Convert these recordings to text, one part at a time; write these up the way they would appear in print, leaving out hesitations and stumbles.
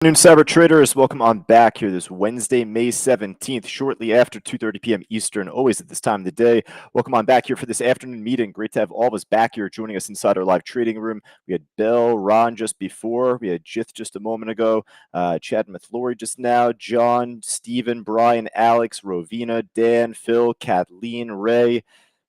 Afternoon, cyber traders. Welcome on back here this Wednesday, May 17th, shortly after 2:30 p.m. Eastern, always at this time of the day. Welcome on back here for this afternoon meeting. Great to have all of us back here joining us inside our live trading room. We had Bill, Ron just before. We had Jith just a moment ago. Chad Mathlori just now. John, Stephen, Brian, Alex, Rovina, Dan, Phil, Kathleen, Ray.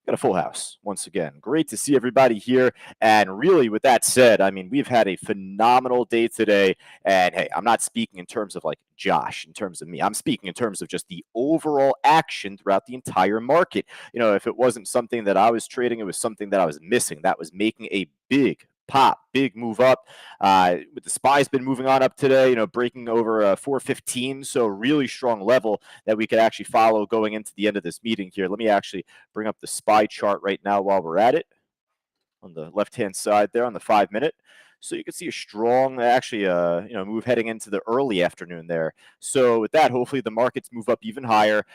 Got a full house once again. Great to see everybody here. And really, with that said, I mean, we've had a phenomenal day today. And hey, I'm not speaking in terms of like Josh, in terms of me. I'm speaking in terms of just the overall action throughout the entire market. You know, if it wasn't something that I was trading, it was something that I was missing. That was making a big pop, big move up. With the SPY's been moving on up today, you know, breaking over 415. So really strong level that we could actually follow going into the end of this meeting here. Let me actually bring up the SPY chart right now while we're at it on the left-hand side there on the 5-minute. So you can see a strong, actually, move heading into the early afternoon there. So with that, hopefully the markets move up even higher.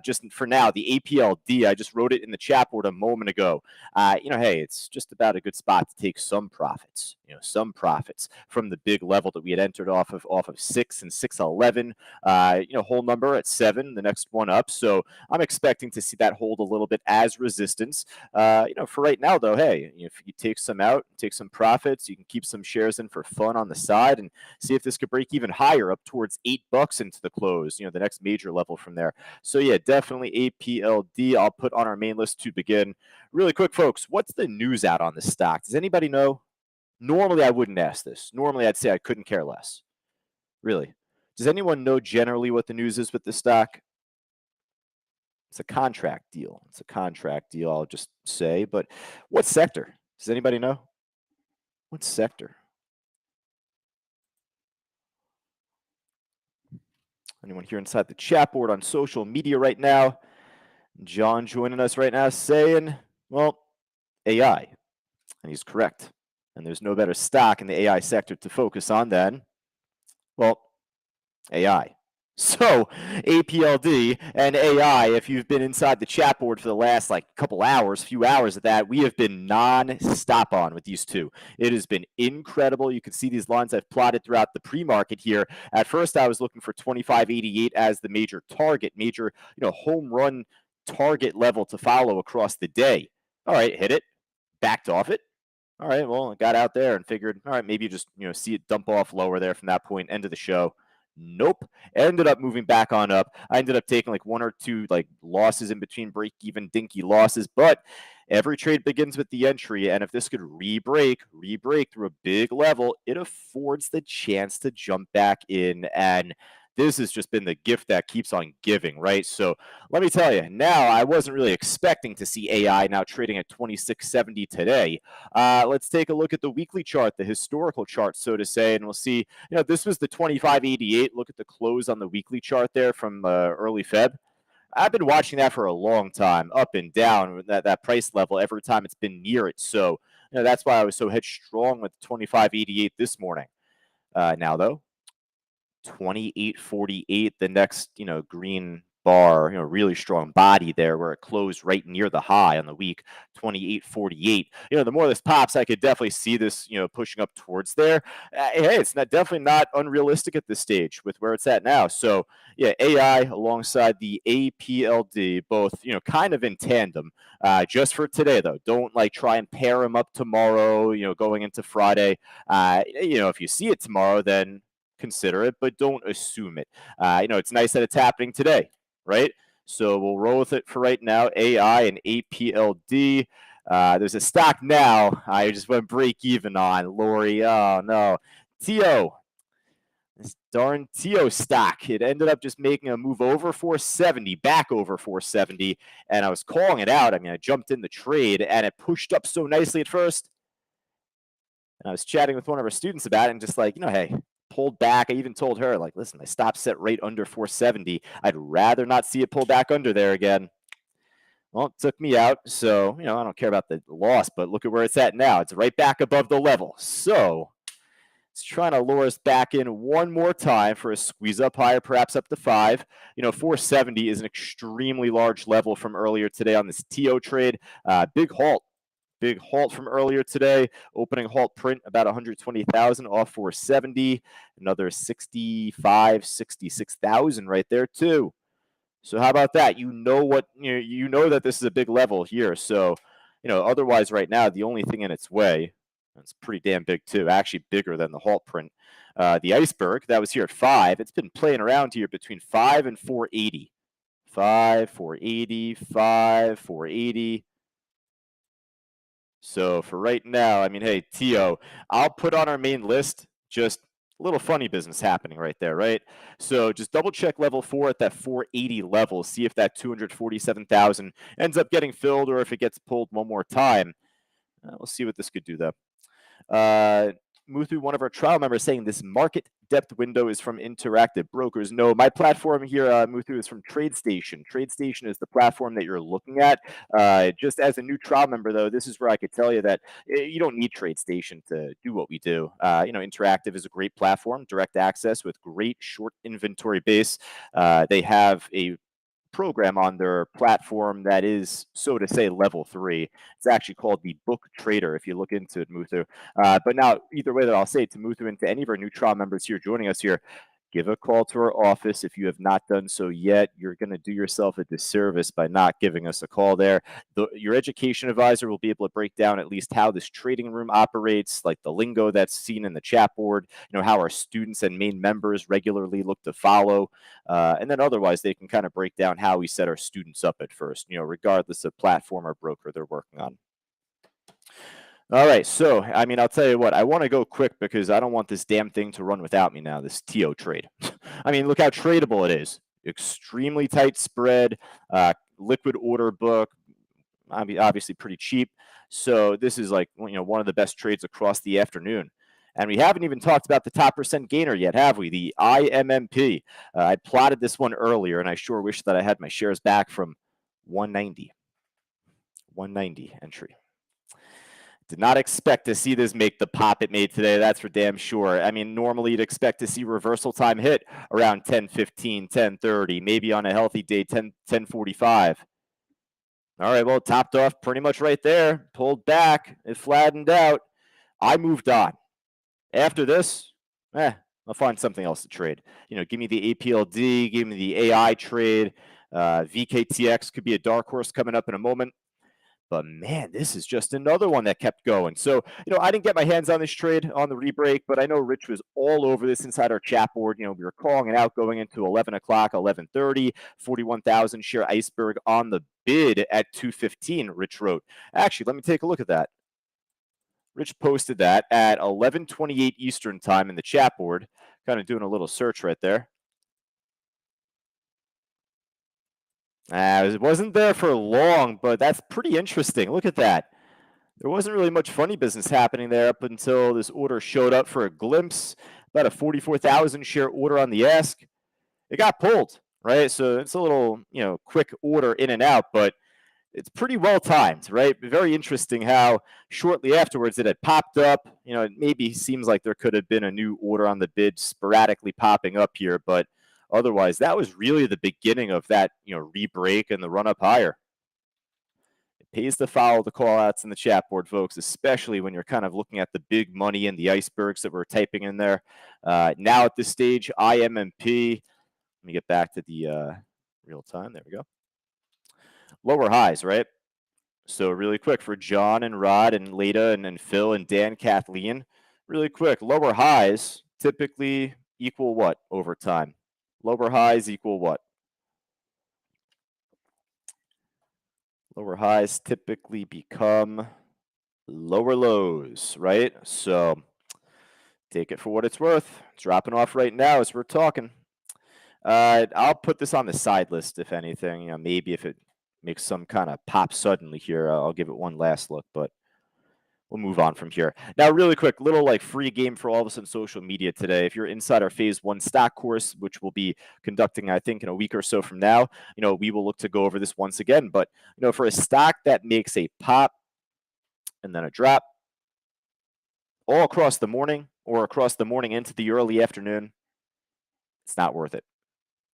Just for now, the APLD, I just wrote it in the chat board a moment ago. Hey, it's just about a good spot to take some profits. Some profits from the big level that we had entered off of 6 and 611. Whole number at 7, the next one up. So I'm expecting to see that hold a little bit as resistance. For right now, though, hey, if you take some out, take some profits, you can keep some shares in for fun on the side and see if this could break even higher up towards $8 into the close, the next major level from there. So yeah, definitely APLD I'll put on our main list to begin. Really quick, folks, what's the news out on this stock? Does anybody know? Normally, I wouldn't ask this. Normally, I'd say I couldn't care less. Really. Does anyone know generally what the news is with this stock? It's a contract deal. It's a contract deal, I'll just say. But what sector? Does anybody know? What sector? Anyone here inside the chat board on social media right now? John joining us right now saying, well, AI. And he's correct. And there's no better stock in the AI sector to focus on than, well, AI. So APLD and AI, if you've been inside the chat board for the last few hours of that, we have been non-stop on with these two. It has been incredible. You can see these lines I've plotted throughout the pre-market here. At first, I was looking for 2588 as the major target, home run target level to follow across the day. All right, hit it, backed off it. All right, well, I got out there and figured, all right, maybe you just see it dump off lower there from that point, end of the show. Nope. Ended up moving back on up. I ended up taking like one or two losses in between, break even dinky losses, but every trade begins with the entry, and if this could re-break through a big level, it affords the chance to jump back in, and this has just been the gift that keeps on giving, right? So let me tell you, now I wasn't really expecting to see AI now trading at 2670 today. Let's take a look at the weekly chart, the historical chart, so to say, and we'll see, this was the 2588. Look at the close on the weekly chart there from early Feb. I've been watching that for a long time, up and down, that price level every time it's been near it. So, that's why I was so headstrong with 2588 this morning. Now, though, 2848, the next, green bar, really strong body there where it closed right near the high on the week, 2848. The more this pops, I could definitely see this, pushing up towards there. Hey, it's definitely not unrealistic at this stage with where it's at now. So yeah, AI alongside the APLD, both, kind of in tandem. Just for today though, don't try and pair them up tomorrow, going into Friday. If you see it tomorrow, then consider it, but don't assume it. It's nice that it's happening today, right? So we'll roll with it for right now. AI and APLD. There's a stock now I just went break even on. Lori, oh no. TO. This darn TO stock. It ended up just making a move over 470, back over 470, and I was calling it out. I mean, I jumped in the trade, and it pushed up so nicely at first. And I was chatting with one of our students about it, and just hey, pulled back. I even told her, listen, my stop set right under 470. I'd rather not see it pull back under there again. Well, it took me out, so, I don't care about the loss, but look at where it's at now. It's right back above the level. So it's trying to lure us back in one more time for a squeeze up higher, perhaps up to 5. 470 is an extremely large level from earlier today on this TO trade. Big halt big halt from earlier today. Opening halt print about 120,000 off 470. Another 65, 66,000 right there too. So how about that? You know that this is a big level here. So, otherwise right now, the only thing in its way, it's pretty damn big too, actually bigger than the halt print. The iceberg that was here at 5, it's been playing around here between 5 and 480. 5, 480, 5, 480. So for right now, I mean, hey, Tio, I'll put on our main list just a little funny business happening right there, right? So just double check level 4 at that 480 level, see if that 247,000 ends up getting filled or if it gets pulled one more time. We'll see what this could do though. Muthu, one of our trial members, saying this market depth window is from Interactive Brokers. No, my platform here, Muthu, is from TradeStation. TradeStation is the platform that you're looking at. Just as a new trial member, though, this is where I could tell you that you don't need TradeStation to do what we do. Interactive is a great platform, direct access with great short inventory base. They have a program on their platform that is, so to say, level 3. It's actually called the Book Trader if you look into it, Muthu. But now, either way that I'll say to Muthu and to any of our new trial members here joining us here, give a call to our office if you have not done so yet. You're going to do yourself a disservice by not giving us a call there. Your education advisor will be able to break down at least how this trading room operates, like the lingo that's seen in the chat board, how our students and main members regularly look to follow. And then otherwise, they can kind of break down how we set our students up at first, regardless of platform or broker they're working on. All right, so, I mean, I'll tell you what, I want to go quick because I don't want this damn thing to run without me now, this TO trade. I mean, look how tradable it is. Extremely tight spread, liquid order book, I mean, obviously pretty cheap. So this is like, one of the best trades across the afternoon. And we haven't even talked about the top percent gainer yet, have we? The IMMP. I plotted this one earlier, and I sure wish that I had my shares back from 190. 190 entry. Did not expect to see this make the pop it made today. That's for damn sure. I mean, normally you'd expect to see reversal time hit around 10:15, 10:30, maybe on a healthy day, 10:45. All right, well, it topped off pretty much right there, pulled back, it flattened out. I moved on. After this, I'll find something else to trade. Give me the APLD, give me the AI trade. VKTX could be a dark horse coming up in a moment. But man, this is just another one that kept going. So, I didn't get my hands on this trade on the rebreak, but I know Rich was all over this inside our chat board. We were calling it out going into 11 o'clock, 11:30, 41,000 share iceberg on the bid at 2:15, Rich wrote. Actually, let me take a look at that. Rich posted that at 11:28 Eastern time in the chat board. Kind of doing a little search right there. It wasn't there for long, but that's pretty interesting. Look at that. There wasn't really much funny business happening there up until this order showed up for a glimpse. About a 44,000 share order on the ask. It got pulled, right? So it's a little, quick order in and out, but it's pretty well timed, right? Very interesting how shortly afterwards it had popped up. It maybe seems like there could have been a new order on the bid sporadically popping up here, but otherwise, that was really the beginning of that, re-break and the run up higher. It pays to follow the call outs in the chat board, folks, especially when you're kind of looking at the big money and the icebergs that we're typing in there. Now at this stage, IMMP. Let me get back to the real time. There we go. Lower highs, right? So really quick for John and Rod and Leda and Phil and Dan, Kathleen. Really quick, lower highs typically equal what over time? Lower highs equal what? Lower highs typically become lower lows, right? So take it for what it's worth. It's dropping off right now as we're talking. I'll put this on the side list, if anything. Maybe if it makes some kind of pop suddenly here, I'll give it one last look, but we'll move on from here. Now, really quick, little like free game for all of us on social media today. If you're inside our phase 1 stock course, which we'll be conducting, I think, in a week or so from now, we will look to go over this once again. But, for a stock that makes a pop and then a drop all across the morning or across the morning into the early afternoon, it's not worth it.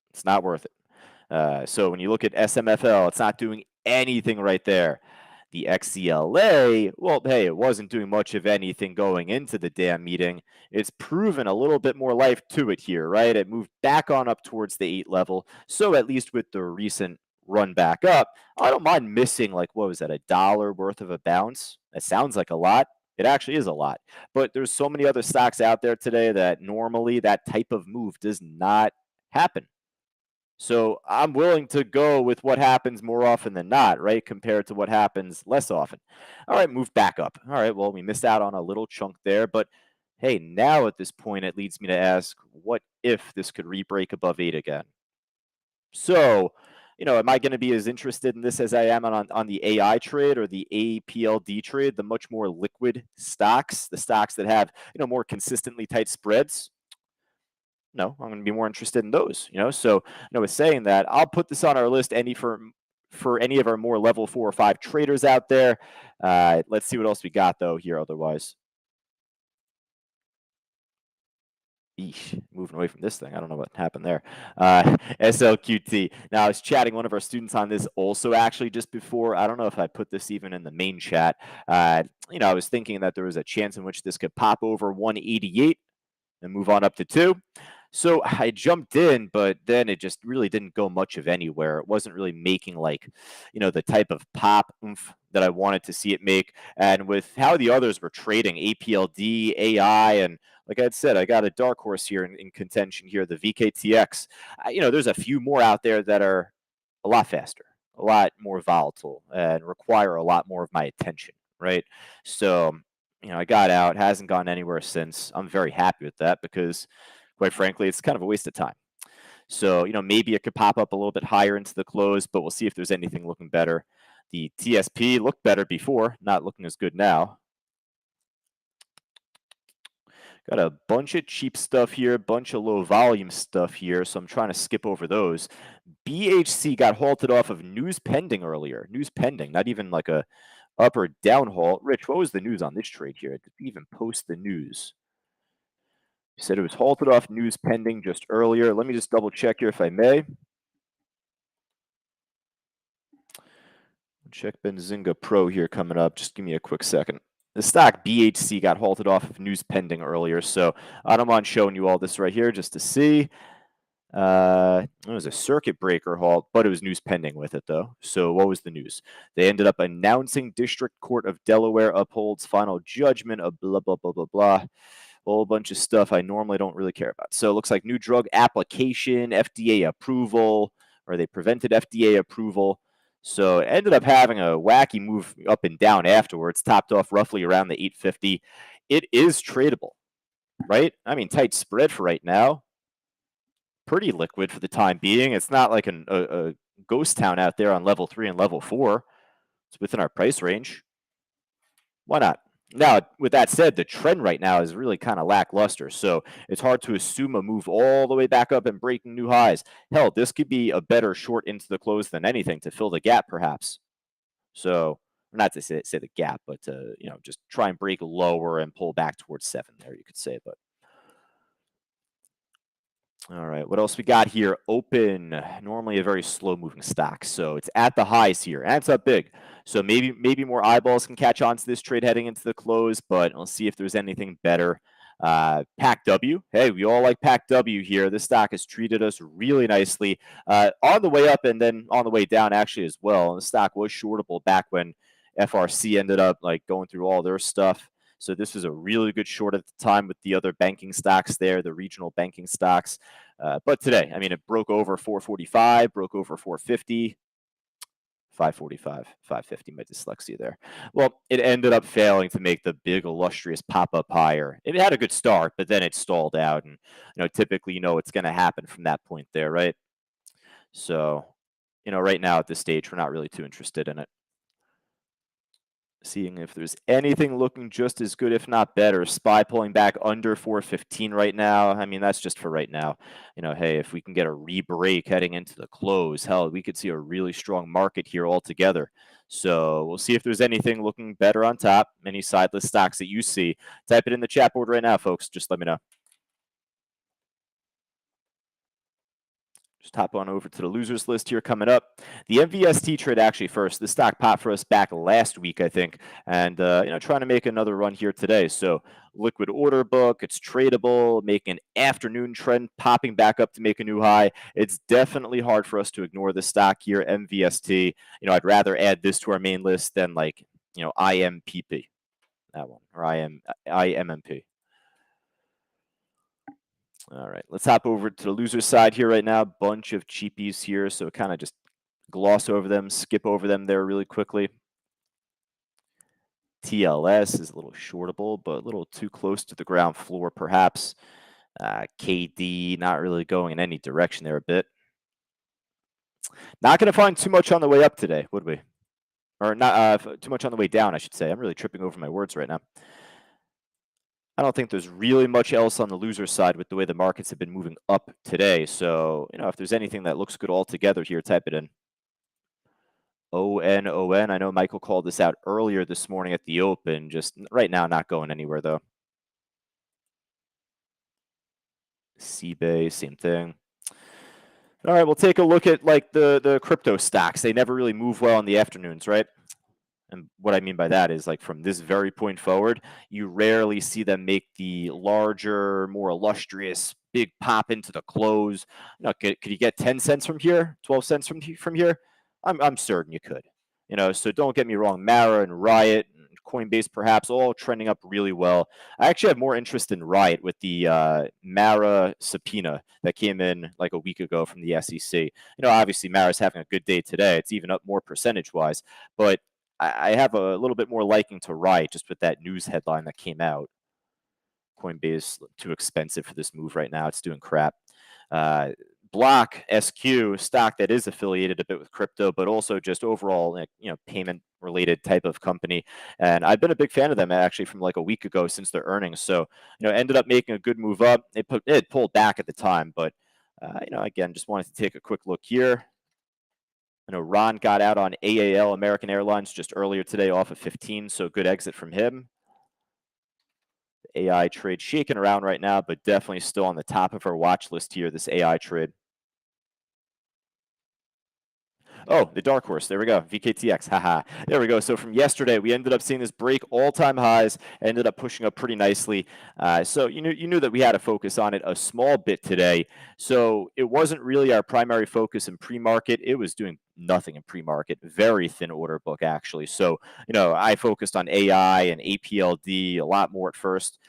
It's not worth it. So when you look at SMFL, it's not doing anything right there. The XCLA, well, hey, it wasn't doing much of anything going into the damn meeting. It's proven a little bit more life to it here, right? It moved back on up towards the 8 level. So at least with the recent run back up, I don't mind missing, like, what was that, $1 worth of a bounce? That sounds like a lot. It actually is a lot. But there's so many other stocks out there today that normally that type of move does not happen. So I'm willing to go with what happens more often than not, right? Compared to what happens less often. All right, move back up. All right, well, we missed out on a little chunk there, but hey, now at this point, it leads me to ask, what if this could re-break above 8 again? So, am I going to be as interested in this as I am on the AI trade or the APLD trade, the much more liquid stocks, the stocks that have, more consistently tight spreads? No, I'm going to be more interested in those. So, with saying that, I'll put this on our list for any of our more level 4 or 5 traders out there. Let's see what else we got though here otherwise. Eesh, moving away from this thing. I don't know what happened there. SLQT. Now, I was chatting one of our students on this also actually just before. I don't know if I put this even in the main chat. I was thinking that there was a chance in which this could pop over 188 and move on up to 2. So I jumped in, but then it just really didn't go much of anywhere. It wasn't really making like, the type of pop oomph that I wanted to see it make. And with how the others were trading, APLD, AI, and like I said, I got a dark horse here in contention here, the VKTX. There's a few more out there that are a lot faster, a lot more volatile, and require a lot more of my attention, right? So, I got out, hasn't gone anywhere since. I'm very happy with that because, quite frankly, it's kind of a waste of time. So, maybe it could pop up a little bit higher into the close, but we'll see if there's anything looking better. The TSP looked better before, not looking as good now. Got a bunch of cheap stuff here, a bunch of low volume stuff here, so I'm trying to skip over those. BHC got halted off of news pending earlier. News pending, not even like a up or down halt. Rich, what was the news on this trade here? Did we even post the news? You said it was halted off news pending just earlier. Let me just double check here if I may. Check Benzinga Pro here coming up. Just give me a quick second. The stock BHC got halted off of news pending earlier, so I don't mind showing you all this right here just to see. It was a circuit breaker halt, but it was news pending with it, though. So what was the news? They ended up announcing District Court of Delaware upholds final judgment of blah, blah, blah, blah, blah. A whole bunch of stuff I normally don't really care about. So it looks like new drug application, FDA approval, or they prevented FDA approval. So it ended up having a wacky move up and down afterwards, topped off roughly around the 850. It is tradable, right? I mean, tight spread for right now. Pretty liquid for the time being. It's not like a ghost town out there on level 3 and level 4. It's within our price range. Why not? Now, with that said, the trend right now is really kind of lackluster, so it's hard to assume a move all the way back up and breaking new highs. Hell, this could be a better short into the close than anything to fill the gap, perhaps. So, not to say the gap, but to just try and break lower and pull back towards 7 there, you could say. But all right, what else we got here? Open, normally a very slow moving stock. So it's at the highs here, and it's up big. So maybe more eyeballs can catch on to this trade heading into the close, but let's see if there's anything better. Pack W. Hey, we all like Pack W here. This stock has treated us really nicely on the way up and then on the way down actually as well. And the stock was shortable back when FRC ended up like going through all their stuff. So this was a really good short at the time with the other banking stocks there, the regional banking stocks. But today, I mean, it broke over 445, broke over 450, 545, 550, my dyslexia there. Well, it ended up failing to make the big illustrious pop up higher. It had a good start, but then it stalled out. And, typically, what's going to happen from that point there, right? So, right now at this stage, we're not really too interested in it. Seeing if there's anything looking just as good, if not better. SPY pulling back under 415 right now. I mean, that's just for right now. Hey, if we can get a re-break heading into the close, hell, we could see a really strong market here altogether. So we'll see if there's anything looking better on top. Any sideless stocks that you see. Type it in the chat board right now, folks. Just let me know. Just hop on over to the losers list here coming up. The MVST trade actually first. The stock popped for us back last week, I think, and trying to make another run here today. So liquid order book, it's tradable, making an afternoon trend, popping back up to make a new high. It's definitely hard for us to ignore the stock here, MVST. I'd rather add this to our main list than IMPP, that one, or IMMP. All right, let's hop over to the loser side here right now. Bunch of cheapies here, so kind of just gloss over them, skip over them there really quickly. TLS is a little shortable, but a little too close to the ground floor, perhaps. KD, not really going in any direction there a bit. Not going to find too much on the way up today, would we? Or not too much on the way down, I should say. I'm really tripping over my words right now. I don't think there's really much else on the loser side with the way the markets have been moving up today. So, if there's anything that looks good altogether here, type it in. ON. I know Michael called this out earlier this morning at the open. Just right now, not going anywhere, though. CBay, same thing. All right, we'll take a look at the crypto stocks. They never really move well in the afternoons, right? And what I mean by that is from this very point forward, you rarely see them make the larger, more illustrious, big pop into the close. Could you get 10 cents from here, 12 cents from here? I'm certain you could. So don't get me wrong, Mara and Riot and Coinbase perhaps all trending up really well. I actually have more interest in Riot with the Mara subpoena that came in like a week ago from the SEC. Obviously Mara's having a good day today. It's even up more percentage-wise, but I have a little bit more liking to Riot just with that news headline that came out. Coinbase too expensive for this move right now. It's doing crap. Block SQ, stock that is affiliated a bit with crypto, but also just overall, payment related type of company. And I've been a big fan of them actually from like a week ago since their earnings. So, ended up making a good move up. It pulled back at the time, but again, just wanted to take a quick look here. I know Ron got out on AAL, American Airlines, just earlier today off of 15, so good exit from him. The AI trade shaking around right now, but definitely still on the top of our watch list here, this AI trade. Oh, the dark horse. There we go. VKTX. Haha. There we go. So from yesterday, we ended up seeing this break all-time highs, ended up pushing up pretty nicely. So you knew that we had to focus on it a small bit today. So it wasn't really our primary focus in pre-market. It was doing nothing in pre-market. Very thin order book, actually. So, I focused on AI and APLD a lot more at first.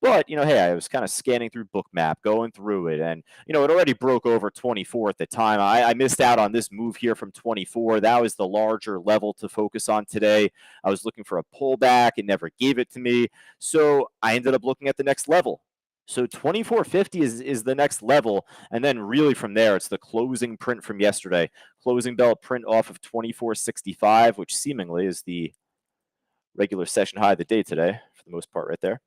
But, hey, I was kind of scanning through Bookmap, going through it, and, it already broke over 24 at the time. I missed out on this move here from 24. That was the larger level to focus on today. I was looking for a pullback. It never gave it to me. So I ended up looking at the next level. So 24.50 is the next level. And then really from there, it's the closing print from yesterday. Closing bell print off of 24.65, which seemingly is the regular session high of the day today, for the most part right there.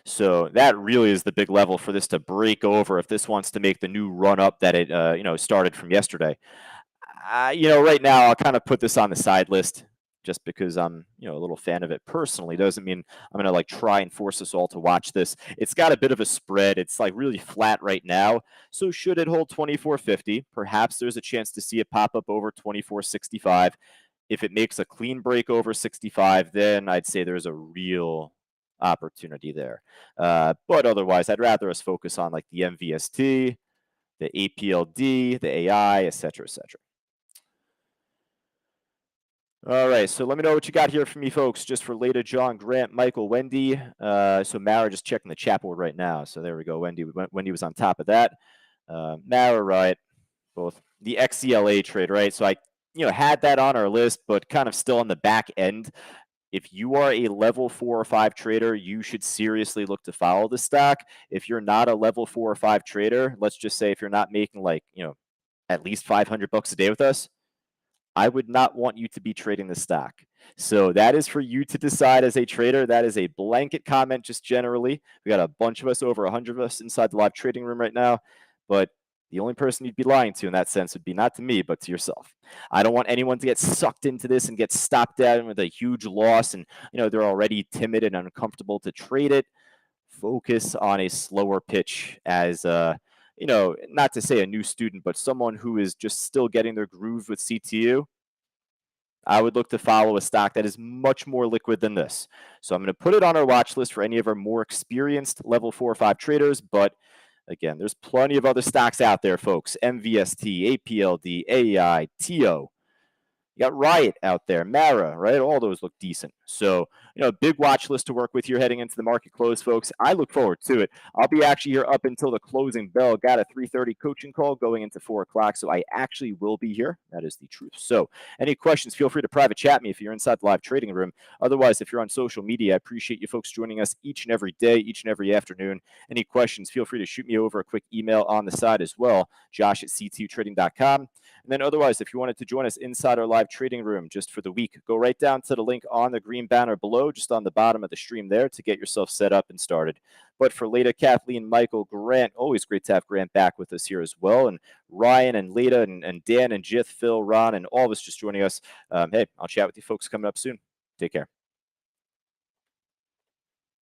So that really is the big level for this to break over if this wants to make the new run up that it started from yesterday. Right now I'll kind of put this on the side list just because I'm a little fan of it personally. Doesn't mean I'm gonna try and force us all to watch this. It's got a bit of a spread. It's really flat right now. So should it hold 24.50, perhaps there's a chance to see it pop up over 24.65. If it makes a clean break over 65, then I'd say there's a real opportunity there. But otherwise, I'd rather us focus on the MVST, the APLD, the AI, et cetera, et cetera. All right, so let me know what you got here for me, folks. Just for Leda, John, Grant, Michael, Wendy. So Mara just checking the chat board right now. So there we go. Wendy was on top of that. Mara, right? Both the XCLA trade, right? So I, had that on our list, but kind of still on the back end. If you are a level 4 or 5 trader, you should seriously look to follow the stock. If you're not a level 4 or 5 trader, let's just say if you're not making at least $500 a day with us, I would not want you to be trading the stock. So that is for you to decide as a trader. That is a blanket comment just generally. We got a bunch of us, over 100 of us inside the live trading room right now. But the only person you'd be lying to in that sense would be not to me, but to yourself. I don't want anyone to get sucked into this and get stopped out with a huge loss and, they're already timid and uncomfortable to trade it. Focus on a slower pitch as not to say a new student, but someone who is just still getting their groove with CTU, I would look to follow a stock that is much more liquid than this. So I'm going to put it on our watch list for any of our more experienced level 4 or 5 traders. But again, there's plenty of other stocks out there, folks. MVST, APLD, AI, TO. You got Riot out there, Mara, right? All those look decent. So, big watch list to work with here heading into the market close, folks. I look forward to it. I'll be actually here up until the closing bell. Got a 3:30 coaching call going into 4 o'clock, so I actually will be here. That is the truth. So, any questions, feel free to private chat me if you're inside the live trading room. Otherwise, if you're on social media, I appreciate you folks joining us each and every day, each and every afternoon. Any questions, feel free to shoot me over a quick email on the side as well, josh@ctutrading.com. And then otherwise, if you wanted to join us inside our live trading room just for the week, go right down to the link on the green banner below, just on the bottom of the stream there to get yourself set up and started. But for Leda, Kathleen, Michael, Grant, always great to have Grant back with us here as well. And Ryan and Leda and Dan and Jith, Phil, Ron, and all of us just joining us. Hey, I'll chat with you folks coming up soon. Take care.